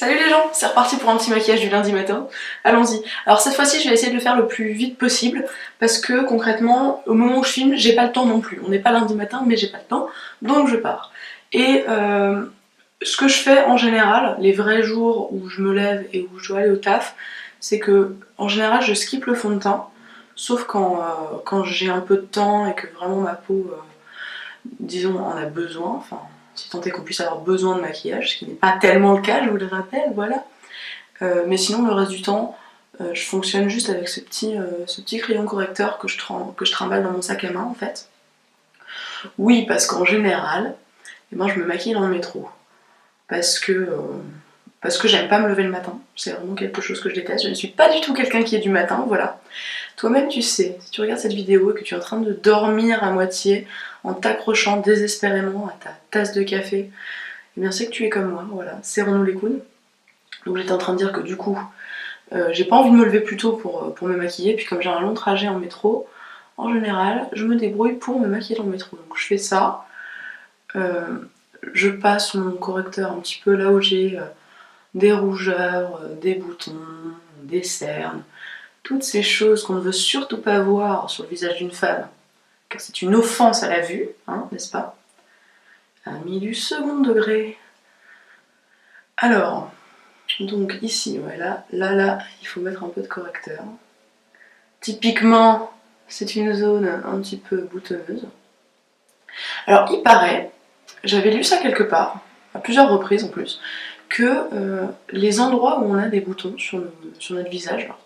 Salut les gens, c'est reparti pour un petit maquillage du lundi matin. Allons-y. Alors cette fois-ci, je vais essayer de le faire le plus vite possible parce que concrètement, au moment où je filme, j'ai pas le temps non plus. On n'est pas lundi matin, mais j'ai pas le temps, donc je pars. Et ce que je fais en général, les vrais jours où je me lève et où je dois aller au taf, c'est que en général, je skip le fond de teint, sauf quand j'ai un peu de temps et que vraiment ma peau, disons, en a besoin. Enfin, si tant est qu'on puisse avoir besoin de maquillage, ce qui n'est pas tellement le cas, je vous le rappelle, voilà. Mais sinon, le reste du temps, je fonctionne juste avec ce petit crayon correcteur que je trimballe dans mon sac à main, en fait. Oui, parce qu'en général, eh ben, je me maquille dans le métro. Parce que j'aime pas me lever le matin. C'est vraiment quelque chose que je déteste. Je ne suis pas du tout quelqu'un qui est du matin, voilà. Toi-même, tu sais, si tu regardes cette vidéo et que tu es en train de dormir à moitié, en t'accrochant désespérément à ta tasse de café, eh bien c'est que tu es comme moi, voilà, serrons-nous les coudes. Donc j'étais en train de dire que du coup, j'ai pas envie de me lever plus tôt pour me maquiller, puis comme j'ai un long trajet en métro, en général, je me débrouille pour me maquiller dans le métro. Donc je fais ça, je passe mon correcteur un petit peu là où j'ai des rougeurs, des boutons, des cernes, toutes ces choses qu'on ne veut surtout pas voir sur le visage d'une femme, car c'est une offense à la vue, hein, n'est-ce pas? Amis du second degré. Alors, donc ici, voilà, là, il faut mettre un peu de correcteur. Typiquement, c'est une zone un petit peu boutonneuse. Alors, il paraît, j'avais lu ça quelque part, à plusieurs reprises en plus, que les endroits où on a des boutons sur notre visage, alors,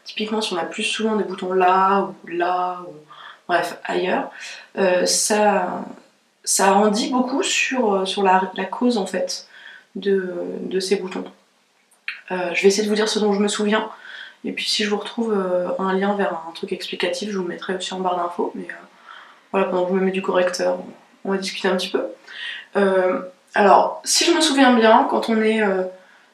typiquement si on a plus souvent des boutons là, ou bref, ailleurs, ça en dit beaucoup sur la cause en fait de ces boutons. Je vais essayer de vous dire ce dont je me souviens, et puis si je vous retrouve un lien vers un truc explicatif, je vous le mettrai aussi en barre d'infos, mais voilà, pendant que vous me mettez du correcteur, on va discuter un petit peu. Alors, si je me souviens bien, quand on est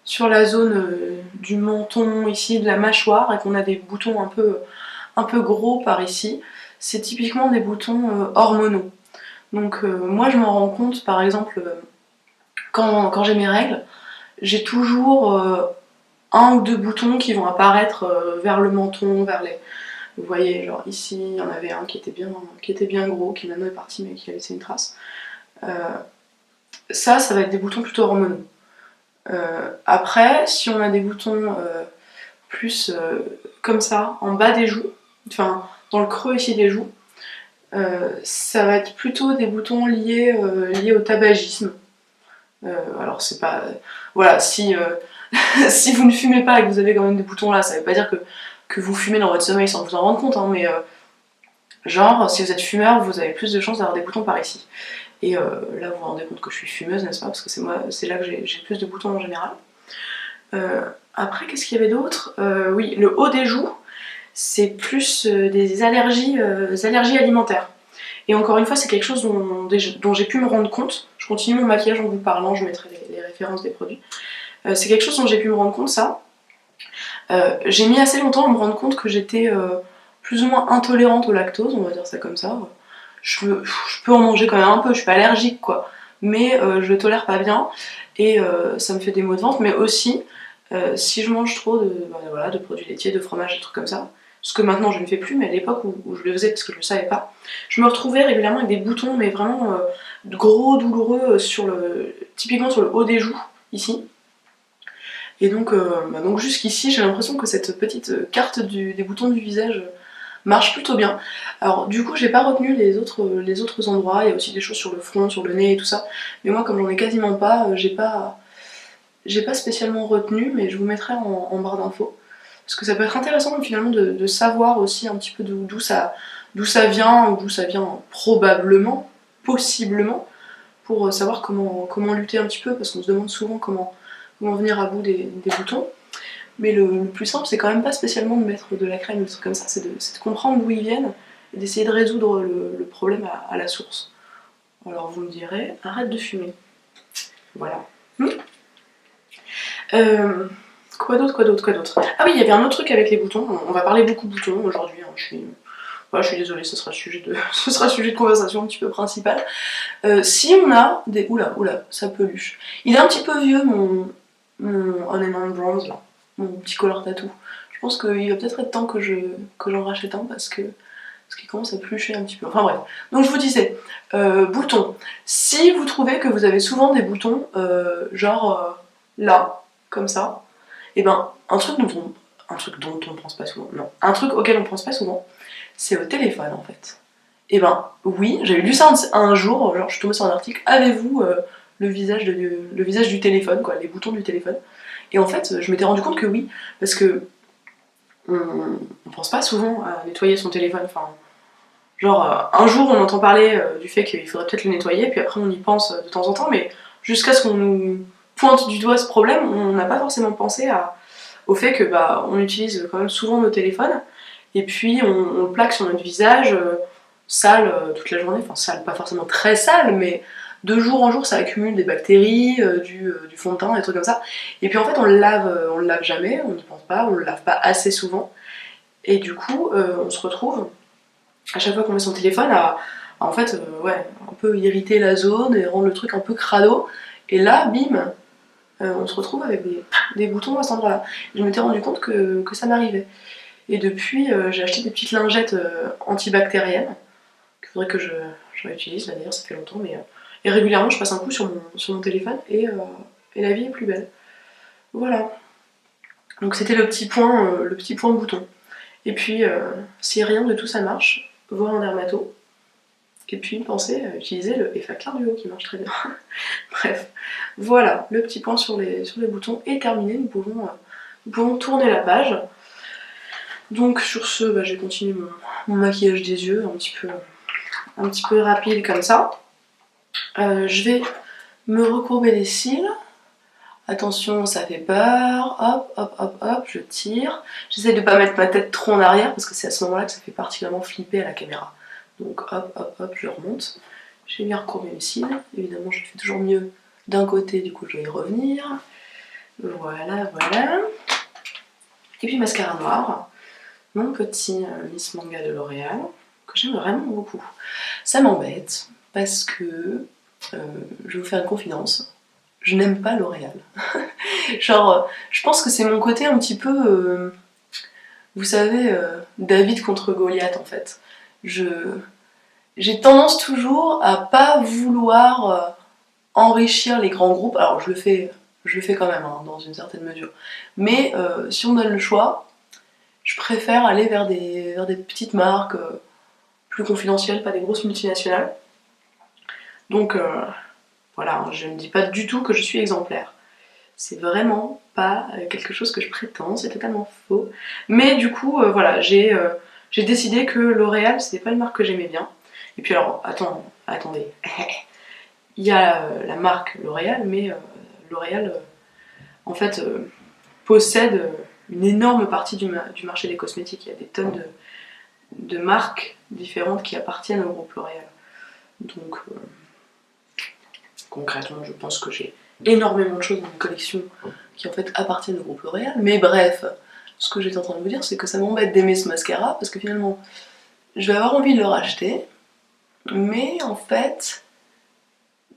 sur la zone du menton, ici, de la mâchoire, et qu'on a des boutons un peu gros par ici, c'est typiquement des boutons hormonaux. Donc moi je m'en rends compte par exemple quand j'ai mes règles, j'ai toujours un ou deux boutons qui vont apparaître vers le menton, vers les... Vous voyez, genre ici, il y en avait un qui était bien gros, qui maintenant est parti mais qui a laissé une trace. Ça va être des boutons plutôt hormonaux. Après, si on a des boutons plus comme ça, en bas des joues, enfin dans le creux ici des joues, ça va être plutôt des boutons liés au tabagisme. Alors c'est pas... voilà, si, si vous ne fumez pas et que vous avez quand même des boutons là, ça veut pas dire que vous fumez dans votre sommeil sans vous en rendre compte, hein, mais genre, si vous êtes fumeur, vous avez plus de chances d'avoir des boutons par ici. Et là, vous vous rendez compte que je suis fumeuse, n'est-ce pas? Parce que c'est là que j'ai plus de boutons en général. Après, qu'est-ce qu'il y avait d'autre? Oui, le haut des joues, c'est plus des allergies alimentaires. Et encore une fois, c'est quelque chose dont j'ai pu me rendre compte. Je continue mon maquillage en vous parlant, je mettrai les références des produits. C'est quelque chose dont j'ai pu me rendre compte, ça. J'ai mis assez longtemps à me rendre compte que j'étais plus ou moins intolérante au lactose, on va dire ça comme ça. Je peux en manger quand même un peu, je suis pas allergique quoi, mais je le tolère pas bien et ça me fait des maux de ventre, mais aussi si je mange trop de produits laitiers, de fromage, des trucs comme ça, ce que maintenant je ne fais plus, mais à l'époque où je le faisais parce que je ne le savais pas, je me retrouvais régulièrement avec des boutons, mais vraiment gros, douloureux, typiquement sur le haut des joues, ici. Et donc jusqu'ici, j'ai l'impression que cette petite carte des boutons du visage marche plutôt bien. Alors du coup, j'ai pas retenu les autres endroits, il y a aussi des choses sur le front, sur le nez et tout ça, mais moi comme j'en ai quasiment pas, j'ai pas spécialement retenu, mais je vous mettrai en barre d'infos. Parce que ça peut être intéressant finalement de savoir aussi un petit peu d'où ça vient, ou d'où ça vient probablement, possiblement, pour savoir comment lutter un petit peu, parce qu'on se demande souvent comment venir à bout des boutons. Mais le plus simple, c'est quand même pas spécialement de mettre de la crème ou des trucs comme ça, c'est de comprendre d'où ils viennent et d'essayer de résoudre le problème à la source. Alors vous me direz, arrête de fumer. Voilà. Quoi d'autre? Ah oui, il y avait un autre truc avec les boutons. On va parler beaucoup de boutons aujourd'hui. Hein. Je suis désolée, ce sera sujet de conversation un petit peu principal. Si on a des... Oula, ça peluche. Il est un petit peu vieux mon On and On Bronze là, mon petit color tattoo. Je pense qu'il va peut-être être temps que j'en rachète un parce qu'il commence à plucher un petit peu. Enfin bref. Donc je vous disais, boutons. Si vous trouvez que vous avez souvent des boutons, genre là, comme ça, et ben un truc dont on ne pense pas souvent, non, un truc auquel on ne pense pas souvent, c'est au téléphone en fait. Et ben oui, j'avais lu ça un jour, genre je suis tombée sur un article, avez-vous le visage du téléphone, quoi, les boutons du téléphone. Et en fait, je m'étais rendu compte que oui, parce que on pense pas souvent à nettoyer son téléphone. Enfin, genre, un jour on entend parler du fait qu'il faudrait peut-être le nettoyer, puis après on y pense de temps en temps, mais jusqu'à ce qu'on nous pointe du doigt ce problème, on n'a pas forcément pensé au fait que bah, on utilise quand même souvent nos téléphones, et puis on le plaque sur notre visage, sale toute la journée, enfin sale, pas forcément très sale, mais de jour en jour ça accumule des bactéries, du fond de teint, des trucs comme ça. Et puis en fait on le lave jamais, on n'y pense pas, on le lave pas assez souvent. Et du coup on se retrouve à chaque fois qu'on met son téléphone en fait ouais, un peu irriter la zone et rendre le truc un peu crado. Et là, bim, on se retrouve avec des boutons à cet endroit-là. Je m'étais rendu compte que ça m'arrivait. Et depuis, j'ai acheté des petites lingettes antibactériennes qu'il faudrait que je réutilise. Là d'ailleurs, ça fait longtemps, mais et régulièrement, je passe un coup sur mon téléphone et la vie est plus belle. Voilà. Donc c'était le petit point bouton. Et puis, si rien de tout ça marche, voir un dermato. Et puis pensez à utiliser le Effaclar Cardio qui marche très bien. Bref, voilà, le petit point sur les boutons est terminé. Nous pouvons tourner la page. Donc sur ce, bah, j'ai continué mon maquillage des yeux, un petit peu rapide comme ça. Je vais me recourber les cils. Attention, ça fait peur. Hop, hop, hop, hop, je tire. J'essaie de pas mettre ma tête trop en arrière parce que c'est à ce moment-là que ça fait particulièrement flipper à la caméra. Donc hop, hop, hop, je remonte. J'ai bien recourbé mes cils. Évidemment, je le fais toujours mieux d'un côté, du coup je vais y revenir. Voilà, voilà. Et puis mascara noir. Mon petit Miss Manga de L'Oréal, que j'aime vraiment beaucoup. Ça m'embête parce que, je vais vous faire une confidence, je n'aime pas L'Oréal. Genre, je pense que c'est mon côté un petit peu, vous savez, David contre Goliath en fait. J'ai tendance toujours à pas vouloir enrichir les grands groupes. Alors je le fais quand même, hein, dans une certaine mesure. Mais si on donne le choix, je préfère aller vers des petites marques plus confidentielles, pas des grosses multinationales. Donc voilà, je ne dis pas du tout que je suis exemplaire. C'est vraiment pas quelque chose que je prétends, c'est totalement faux. Mais du coup, voilà, j'ai décidé que L'Oréal, c'était pas une marque que j'aimais bien. Et puis alors, attendez. Il y a la marque L'Oréal, mais L'Oréal, en fait, possède une énorme partie du marché des cosmétiques. Il y a des tonnes de marques différentes qui appartiennent au groupe L'Oréal. Donc, concrètement, je pense que j'ai énormément de choses dans une collection qui en fait appartiennent au groupe L'Oréal. Mais bref, ce que j'étais en train de vous dire, c'est que ça m'embête d'aimer ce mascara parce que finalement, je vais avoir envie de le racheter, mais en fait,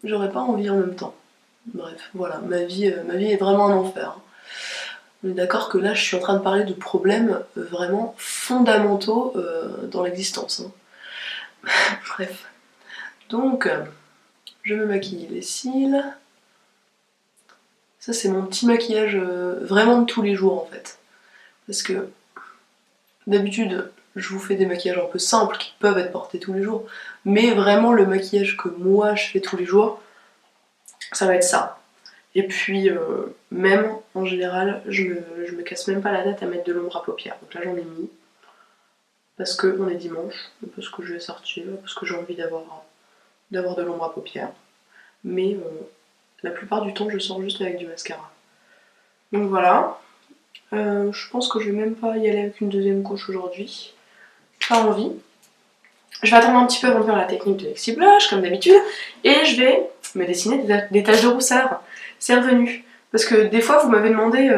j'aurais pas envie en même temps. Bref, voilà, ma vie est vraiment un enfer. On est d'accord que là, je suis en train de parler de problèmes vraiment fondamentaux dans l'existence. Hein. Bref. Donc, je me maquille les cils. Ça, c'est mon petit maquillage vraiment de tous les jours, en fait. Parce que, d'habitude, je vous fais des maquillages un peu simples qui peuvent être portés tous les jours. Mais vraiment, le maquillage que moi, je fais tous les jours, ça va être ça. Et puis, même, en général, je me casse même pas la tête à mettre de l'ombre à paupières. Donc là, j'en ai mis. Parce qu'on est dimanche, parce que je vais sortir, parce que j'ai envie d'avoir de l'ombre à paupières. Mais la plupart du temps, je sors juste avec du mascara. Donc voilà. Je pense que je vais même pas y aller avec une deuxième couche aujourd'hui. Pas envie. Je vais attendre un petit peu avant de faire la technique de Lexi Blush, comme d'habitude. Et je vais me dessiner des taches de rousseur. C'est revenu. Parce que des fois, vous m'avez demandé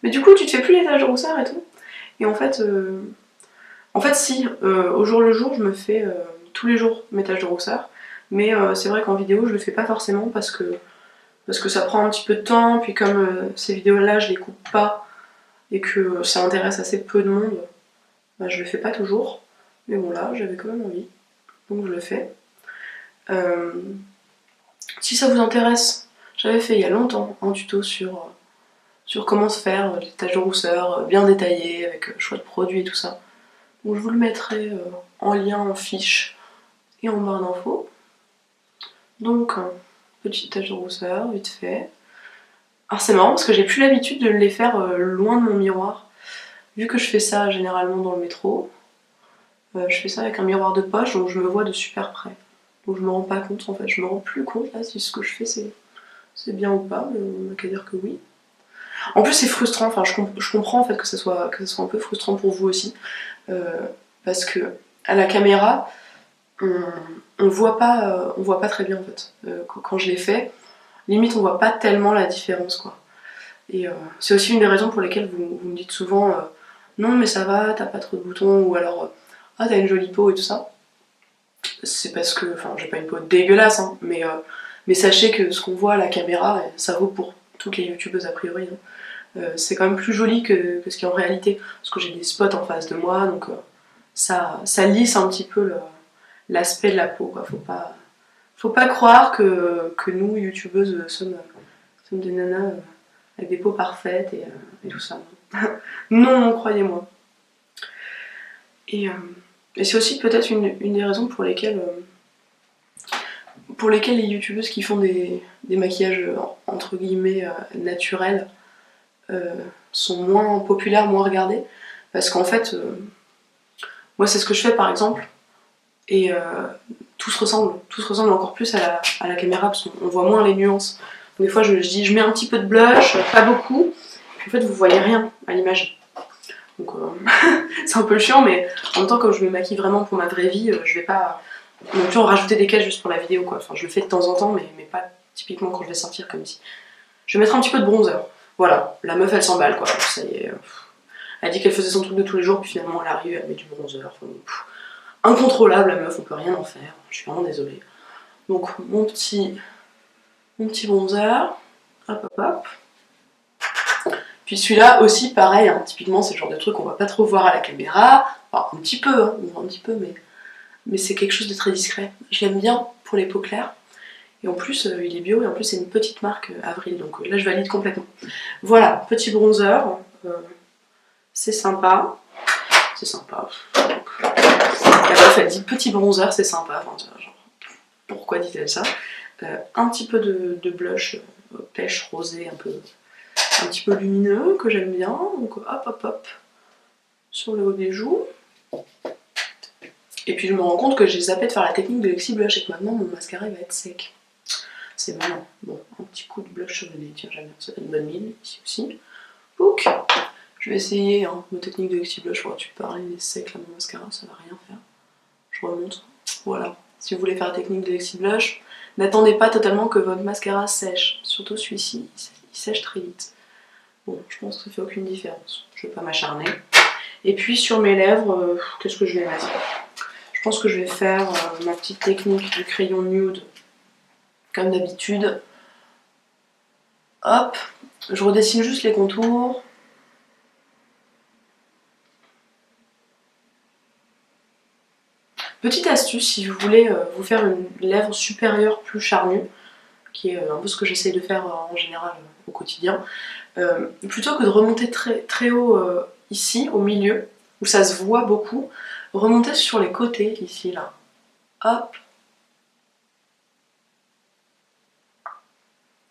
mais du coup, tu te fais plus les taches de rousseur et tout. Et en fait, si, au jour le jour, je me fais tous les jours mes taches de rousseur. Mais c'est vrai qu'en vidéo, je le fais pas forcément parce que parce que ça prend un petit peu de temps, puis comme ces vidéos-là, je les coupe pas, et que ça intéresse assez peu de monde, bah, je le fais pas toujours. Mais bon là, j'avais quand même envie, donc je le fais. Si ça vous intéresse, j'avais fait il y a longtemps un tuto sur comment se faire les taches de rousseur bien détaillé, avec choix de produits et tout ça. Donc je vous le mettrai en lien en fiche et en barre d'infos. Donc, petite tache de rousseur, vite fait. Alors c'est marrant parce que j'ai plus l'habitude de les faire loin de mon miroir. Vu que je fais ça généralement dans le métro, je fais ça avec un miroir de poche, donc je me vois de super près. Donc je me rends pas compte en fait, je me rends plus compte là si ce que je fais c'est bien ou pas, mais on n'a qu'à dire que oui. En plus c'est frustrant, enfin je comprends en fait que ça soit un peu frustrant pour vous aussi, parce que à la caméra, on voit pas très bien en fait. Quand je l'ai fait, limite on voit pas tellement la différence quoi. Et c'est aussi une des raisons pour lesquelles vous me dites souvent non mais ça va, t'as pas trop de boutons, ou alors ah t'as une jolie peau et tout ça. C'est parce que, enfin j'ai pas une peau dégueulasse, hein, mais sachez que ce qu'on voit à la caméra, et ça vaut pour toutes les youtubeuses a priori, hein, c'est quand même plus joli que ce qui est en réalité, parce que j'ai des spots en face de moi, donc ça lisse un petit peu l'aspect de la peau, quoi. Faut pas croire que nous, youtubeuses, sommes des nanas avec des peaux parfaites et tout ça. Non, croyez-moi. Et, et c'est aussi peut-être une des raisons pour lesquelles les youtubeuses qui font des maquillages entre guillemets naturels sont moins populaires, moins regardées. Parce qu'en fait, moi c'est ce que je fais par exemple, et tout se ressemble encore plus à la caméra parce qu'on voit moins les nuances. Des fois je dis je mets un petit peu de blush, pas beaucoup, puis en fait vous voyez rien à l'image. Donc c'est un peu chiant, mais en même temps comme je me maquille vraiment pour ma vraie vie, je vais pas non plus en rajouter des caches juste pour la vidéo quoi. Enfin je le fais de temps en temps, mais pas typiquement quand je vais sortir comme ici. Je vais mettre un petit peu de bronzer. Voilà, la meuf elle s'emballe quoi, ça y est. Elle dit qu'elle faisait son truc de tous les jours, puis finalement elle arrive, elle met du bronzer. Enfin, incontrôlable la meuf, on peut rien en faire. Je suis vraiment désolée. Donc mon petit bronzer, hop hop hop. Puis celui-là aussi pareil, hein, typiquement c'est le genre de truc qu'on va pas trop voir à la caméra. Enfin, un petit peu, hein, on voit un petit peu, mais c'est quelque chose de très discret. Je l'aime bien pour les peaux claires. Et en plus, il est bio, et en plus c'est une petite marque Avril, donc là je valide complètement. Voilà, petit bronzer, c'est sympa. C'est sympa. La meuf elle dit petit bronzer, c'est sympa. Enfin, genre, pourquoi dit-elle ça? Un petit peu de blush pêche rosé, un petit peu lumineux, que j'aime bien. Donc hop hop hop, sur le haut des joues. Et puis je me rends compte que j'ai zappé de faire la technique de Lexi Blush et que maintenant mon mascara il va être sec. C'est marrant. Bon, un petit coup de blush sur le nez, tiens, j'aime bien, ça fait une bonne mine, ici aussi. Pouc. Je vais essayer hein, ma technique de Lexi Blush, tu parles, il est sec là mon mascara, ça va rien faire. Je remonte. Voilà. Si vous voulez faire la technique de Lexi Blush, n'attendez pas totalement que votre mascara sèche. Surtout celui-ci, il sèche très vite. Bon, je pense que ça fait aucune différence. Je vais pas m'acharner. Et puis sur mes lèvres, qu'est-ce que je vais mettre? Je pense que je vais faire ma petite technique du crayon nude, comme d'habitude. Hop, je redessine juste les contours. Petite astuce, si vous voulez vous faire une lèvre supérieure plus charnue, qui est un peu ce que j'essaye de faire en général au quotidien, plutôt que de remonter très haut ici, au milieu, où ça se voit beaucoup, remontez sur les côtés, ici, là. Hop.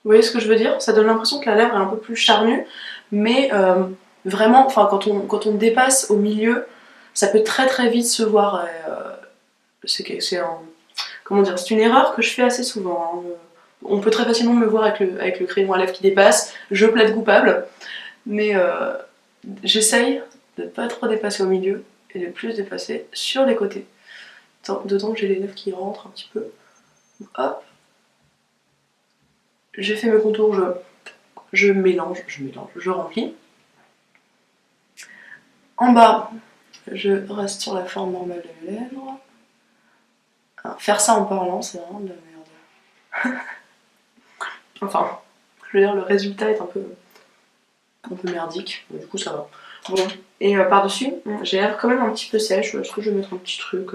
Vous voyez ce que je veux dire? Ça donne l'impression que la lèvre est un peu plus charnue, mais vraiment, enfin, quand on dépasse au milieu, ça peut très vite se voir. Comment dire, c'est une erreur que je fais assez souvent. Hein. On peut très facilement me voir avec le crayon à lèvres qui dépasse, je plaide coupable, mais j'essaye de ne pas trop dépasser au milieu et de plus dépasser sur les côtés. D'autant que j'ai les lèvres qui rentrent un petit peu. Hop, j'ai fait mes contours, je mélange, je remplis. En bas, je reste sur la forme normale de mes lèvres. Alors, faire ça en parlant, c'est vraiment de la merde. Enfin, Je veux dire, le résultat est un peu merdique, mais du coup ça va. Bon, et par-dessus, j'ai l'air quand même un petit peu sèche. Est-ce que je vais mettre un petit truc?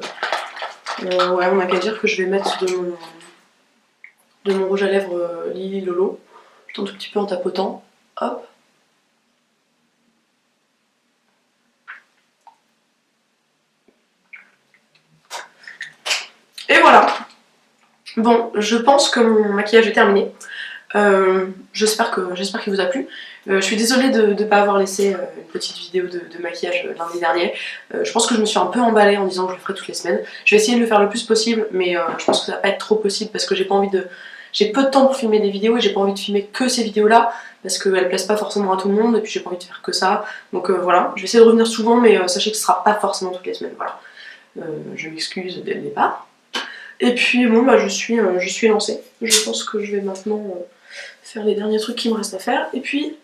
Ouais, on n'a qu'à dire que je vais mettre de mon rouge à lèvres Lily Lolo. Juste un tout petit peu en tapotant. Hop. Et voilà. Bon, je pense que mon maquillage est terminé. J'espère qu'il vous a plu. Je suis désolée de ne pas avoir laissé une petite vidéo de maquillage lundi dernier. Je pense que je me suis un peu emballée en disant que je le ferai toutes les semaines. Je vais essayer de le faire le plus possible, mais je pense que ça va pas être trop possible parce que j'ai pas envie de... J'ai peu de temps pour filmer des vidéos et j'ai pas envie de filmer que ces vidéos-là parce qu'elles plaisent pas forcément à tout le monde et puis j'ai pas envie de faire que ça. Donc voilà, je vais essayer de revenir souvent, mais sachez que ce sera pas forcément toutes les semaines. Voilà. Je m'excuse dès le départ. Et puis bon, bah je suis lancée. Je pense que je vais maintenant faire les derniers trucs qui me restent à faire. Et puis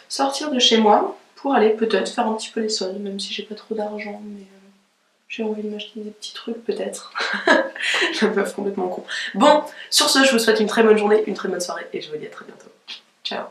sortir de chez moi pour aller peut-être faire un petit peu les soldes, même si j'ai pas trop d'argent, mais j'ai envie de m'acheter des petits trucs peut-être. La meuf complètement con. Bon, sur ce, je vous souhaite une très bonne journée, une très bonne soirée et je vous dis à très bientôt. Ciao.